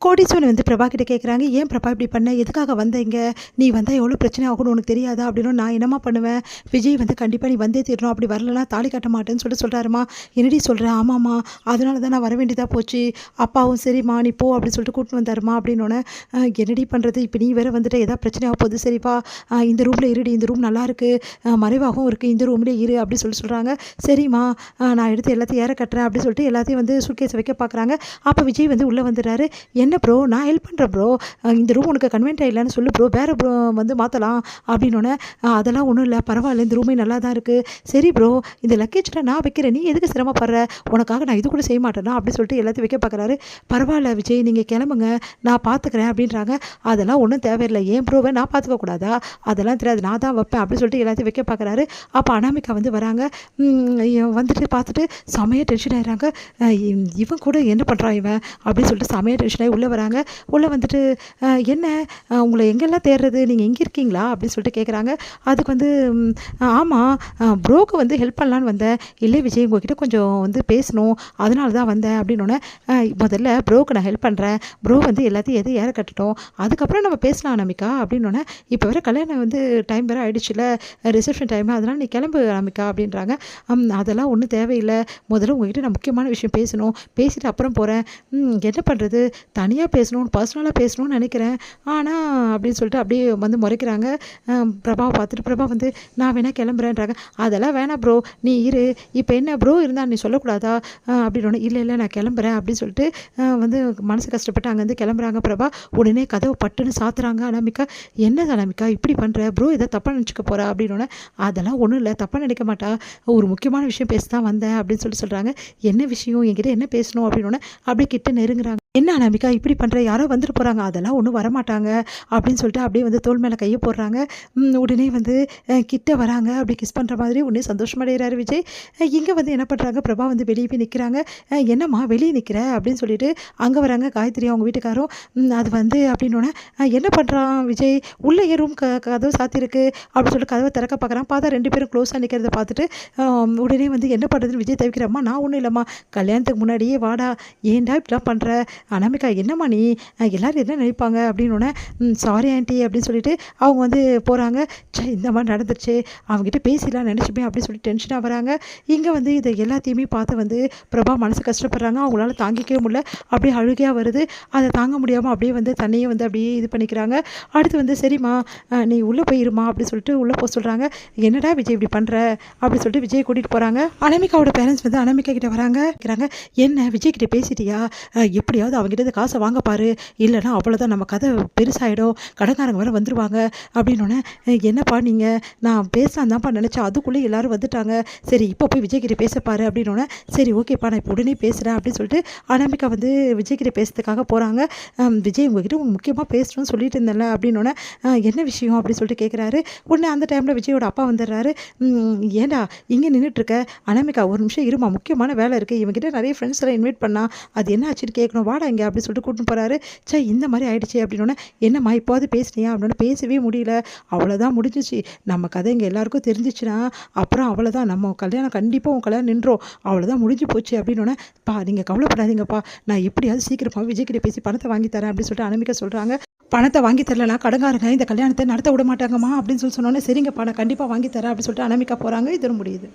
கோடீஸ்வரன் வந்து பிரபா கிட்ட கேட்குறாங்க, "ஏன் பிரபா இப்படி பண்ண? எதுக்காக வந்த இங்க? நீ வந்தா எவ்வளோ பிரச்சனை ஆகும்னு உனக்கு தெரியாதா?" அப்படின்னும், "நான் என்னம்மா பண்ணுவேன்? விஜய் வந்து கண்டிப்பா நீ வந்தே தீரணும். அப்படி வரலனா தாலி கட்ட மாட்டேன்னு சொல்றாரும்மா." "என்னடி சொல்ற?" "ஆமாம்மா. அதனால தான் நான் வர வேண்டியதா போச்சு. அப்பாவும் சரிம்மா நீ போ அப்படின்னு சொல்லிட்டு கூட்டின்னு வந்தாரும்மா." அப்படின்னோனே, என்னடி பண்ணுறது? இப்ப நீ வேற வந்துட்ட ஏதாவது பிரச்சனை ஆக போகுது. சரி வா இந்த ரூம்ல இருடி. இந்த ரூம் நல்லாயிருக்கு. மறைவாகவும் இருக்குது. இந்த ரூம்லேயே இரு." அப்படி சொல்றாங்க. "சரிம்மா நான் எடுத்து எல்லாத்தையும் ஏற கட்டுறேன்." அப்படி சொல்லிட்டு எல்லாத்தையும் வந்து சூட்கேஸ வைக்க பார்க்குறாங்க. அப்ப விஜய் வந்து உள்ள வந்துடுறாரு. "என்ன ப்ரோ நான் ஹெல்ப் பண்ணுறேன் ப்ரோ. இந்த ரூம் உனக்கு கன்வீனியன்ட்டா இல்லைன்னு சொல்லு ப்ரோ. வேறு ப்ரோ வந்து மாற்றலாம்." அப்படின்னோடனே, அதெல்லாம் ஒன்றும் இல்லை பரவாயில்ல. இந்த ரூமே நல்லா தான் இருக்குது. சரி ப்ரோ இந்த லக்கேஜ்லாம் நான் வைக்கிறேன். நீ எதுக்கு சிரமப்படுற? உனக்காக நான் இது கூட செய்ய மாட்டேனா?" அப்படின்னு சொல்லிட்டு எல்லாத்தையும் வைக்க பார்க்குறாரு. "பரவாயில்ல விஜய் நீங்கள் கிளம்புங்க. நான் பார்த்துக்கிறேன்." அப்படின்றாங்க. "அதெல்லாம் ஒன்றும் தேவையில்லை. ஏன் ப்ரோவை நான் பார்த்துக்க கூடாதா? அதெல்லாம் தெரியாது. நான் தான் வைப்பேன்." அப்படின்னு சொல்லிட்டு எல்லாத்தையும் வைக்க பார்க்குறாரு. அப்போ அனாமிகா வந்து வராங்க. வந்துட்டு பார்த்துட்டு செமையாக டென்ஷன் ஆயிடுறாங்க. இவன் கூட என்ன பண்ணுறான் இவன் அப்படின்னு சொல்லிட்டு செமையாக டென்ஷன் ஆகி உள்ளே வராங்க. உள்ளே வந்துட்டு, "என்ன உங்களை எங்கெல்லாம் தேடுறது? நீங்கள் எங்கே இருக்கீங்களா?" அப்படின்னு சொல்லிட்டு கேட்குறாங்க. அதுக்கு வந்து, "ஆமாம் ப்ரோக்கு வந்து ஹெல்ப் பண்ணலான்னு வந்தேன்." "இல்லை விஜய் உங்ககிட்ட கொஞ்சம் வந்து பேசணும். அதனால தான் வந்தேன்." அப்படின்னோடனே, "முதல்ல ப்ரோக்கு நான் ஹெல்ப் பண்ணுறேன். ப்ரோ வந்து எல்லாத்தையும் எதையும் ஏற கட்டட்டும். அதுக்கப்புறம் நம்ம பேசலாம் அனாமிகா." அப்படின்னோடனே, "இப்போ வேறு கல்யாணம் வந்து டைம் வேறு ஆகிடுச்சுல, ரிசப்ஷன் டைமு. அதனால் நீ கிளம்பு அனாமிகா." அப்படின்றாங்க. "அதெல்லாம் ஒன்றும் தேவையில்லை. முதல்ல உங்ககிட்ட நான் முக்கியமான விஷயம் பேசணும். பேசிட்டு அப்புறம் போகிறேன்." என்ன பண்ணுறது? தனியாக பேசணும், பர்சனலாக பேசணும்னு நினைக்கிறேன். ஆனால் அப்படின்னு சொல்லிட்டு அப்படியே வந்து முறைக்கிறாங்க. பிரபாவை பார்த்துட்டு பிரபா வந்து, "நான் வேணா கிளம்புறேன்றாங்க." "அதெல்லாம் வேணாம் ப்ரோ நீ இரு. இப்போ என்ன ப்ரோ இருந்தால் நீ சொல்லக்கூடாதா?" அப்படின்னோடனே, "இல்லை இல்லை நான் கிளம்புறேன்." அப்படின்னு சொல்லிட்டு வந்து மனசு கஷ்டப்பட்டு அங்கேருந்து கிளம்புறாங்க பிரபா. உடனே கதவை பட்டுன்னு சாத்துறாங்க அனாமிகா. "என்ன அனாமிகா இப்படி பண்ணுற? ப்ரோ ஏதோ தப்பாக நினச்சிக்க போகிறா?" அப்படின்னோடனே, "அதெல்லாம் ஒன்றும் இல்லை தப்பாக நினைக்க மாட்டா. ஒரு முக்கியமான விஷயம் பேச தான் வந்தேன்." அப்படின்னு சொல்கிறாங்க. "என்ன விஷயம்? என்கிட்ட என்ன பேசணும்?" அப்படின்னோடனே அப்படியே கிட்ட நெருங்குறாங்க. "என்ன அனாமிகா இப்படி பண்ணுற? யாரோ வந்துட்டு போகிறாங்க." "அதெல்லாம் ஒன்றும் வரமாட்டாங்க." அப்படின்னு சொல்லிட்டு அப்படியே வந்து தோள் மேலே கையை போடுறாங்க. உடனே வந்து கிட்ட வராங்க. அப்படி கிஸ் பண்ணுற மாதிரி உடனே சந்தோஷமடைகிறாரு விஜய். இங்கே வந்து என்ன பண்ணுறாங்க, பிரபா வந்து வெளியே போய் நிற்கிறாங்க. "என்னம்மா வெளியே நிற்கிற?" அப்படின்னு சொல்லிட்டு அங்கே வராங்க காயத்ரி அவங்க வீட்டுக்காரும். அது வந்து அப்படின்னோடனே, என்ன பண்ணுறான் விஜய்? உள்ளே ஏன் ரூம் கதவு சாத்தியிருக்கு அப்படின்னு சொல்லிட்டு கதவை திறக்க பார்க்குறான். பார்த்தா 2 பேரும் க்ளோஸாக நிற்கிறத பார்த்துட்டு உடனே வந்து என்ன பண்ணுறதுன்னு விஜய் தவிக்கிறம்மா. "நான் ஒன்றும் இல்லைம்மா கல்யாணத்துக்கு முன்னாடியே வாடா. ஏன்டா இப்படிலாம் பண்ணுற? அனாமிகா என்னம்மா நீ? எல்லோரும் என்ன நினைப்பாங்க?" அப்படின்னோடனே, "சாரி ஆண்டி." அப்படின்னு சொல்லிட்டு அவங்க வந்து போகிறாங்க. இந்த மாதிரி நடந்துருச்சு அவங்ககிட்ட பேசிடலாம் நினச்சிப்பேன் அப்படின்னு சொல்லி டென்ஷனாக வராங்க. இங்கே வந்து இதை எல்லாத்தையுமே பார்த்து வந்து பிரபா மனசு கஷ்டப்படுறாங்க. அவங்களால தாங்கிக்கவே முடியல. அப்படியே அழுகையாக வருது. அதை தாங்க முடியாமல் அப்படியே வந்து தண்ணியை வந்து அப்படியே இது பண்ணிக்கிறாங்க. அடுத்து வந்து, "சரிம்மா நீ உள்ளே போயிருமா." அப்படின்னு சொல்லிட்டு உள்ளே போக சொல்கிறாங்க. "என்னடா விஜய் இப்படி பண்ணுற?" அப்படின்னு சொல்லிட்டு விஜய் கூட்டிகிட்டு போகிறாங்க. அனாமிகாவோட பேரண்ட்ஸ் வந்து அனாமிகா கிட்ட வராங்க. கேட்குறாங்க, "என்ன விஜய் கிட்ட பேசிட்டியா? எப்படியாவது அவங்ககிட்ட காசை வாங்க பாரு. இல்லைனா அவ்வளோதான் நம்ம கதை பெருசாகிடும். கடன்காரங்க வேறு வந்துடுவாங்க." அப்படின்னோடனே, "என்னப்பா நீங்கள் நான் பேசலாம் தான்ப்பா நினச்சேன். அதுக்குள்ளே எல்லோரும் வந்துட்டாங்க. சரி இப்போ போய் விஜய் கிட்ட பேசப்பாரு." அப்படின்னோடனே, "சரி ஓகேப்பா நான் இப்போ உடனே பேசுகிறேன்." அப்படின்னு சொல்லிட்டு அனாமிகா வந்து விஜய் கிட்ட பேசுறதுக்காக போகிறாங்க. "விஜய் உங்ககிட்ட முக்கியமாக பேசணும்னு சொல்லிட்டு இருந்தேன்ல." அப்படின்னோடனே, "என்ன விஷயம்?" அப்படின்னு சொல்லிட்டு கேட்குறாரு. உடனே அந்த டைமில் விஜயோட அப்பா வந்துடுறாரு. "ஏண்டா இங்கே நின்றுட்டுருக்க? அனாமிகா ஒரு நிமிஷம் இருமா முக்கியமான வேலை இருக்குது. இவங்ககிட்ட நிறைய ஃப்ரெண்ட்ஸ் எல்லாம் இன்வைட் பண்ணா அது என்ன ஆச்சுன்னு கேட்கணும். வாடா இங்கே." அப்படின்னு சொல்லிட்டு கூட்டின்னு போகிறாரு. இந்த மாதிரி ஆயிடுச்சு அப்படின்னோடனே, "என்னம்மா இப்போது பேசுனியா?" அப்படின்னா, "பேசவே முடியல. அவ்வளோதான் முடிஞ்சிச்சு. நம்ம கதை இங்கே எல்லாருக்கும் தெரிஞ்சிச்சுன்னா அப்புறம் அவ்வளோதான். நம்ம கல்யாணம் கண்டிப்பாக உன் கல்யாணம் நின்றோம். அவ்வளோதான் முடிஞ்சு போச்சு." அப்படின்னோடனே, "பா நீங்கள் கவலைப்படாதீங்கப்பா. நான் எப்படியாவது சீக்கிரமாக விஜய் கிட்ட பேசி பணத்தை வாங்கி தரேன்." அப்படின்னு சொல்லிட்டு அனாமிகா சொல்கிறாங்க. "பணத்தை வாங்கி தரலனா கடன்காரங்க இந்த கல்யாணத்தை நடத்த விட மாட்டாங்கம்மா." அப்படின்னு சொன்னோன்னே, "சரிங்கப்பா நான் கண்டிப்பாக வாங்கி தரேன்." அப்படின்னு சொல்லிட்டு அனாமிகா போகிறாங்க. இது முடியுது.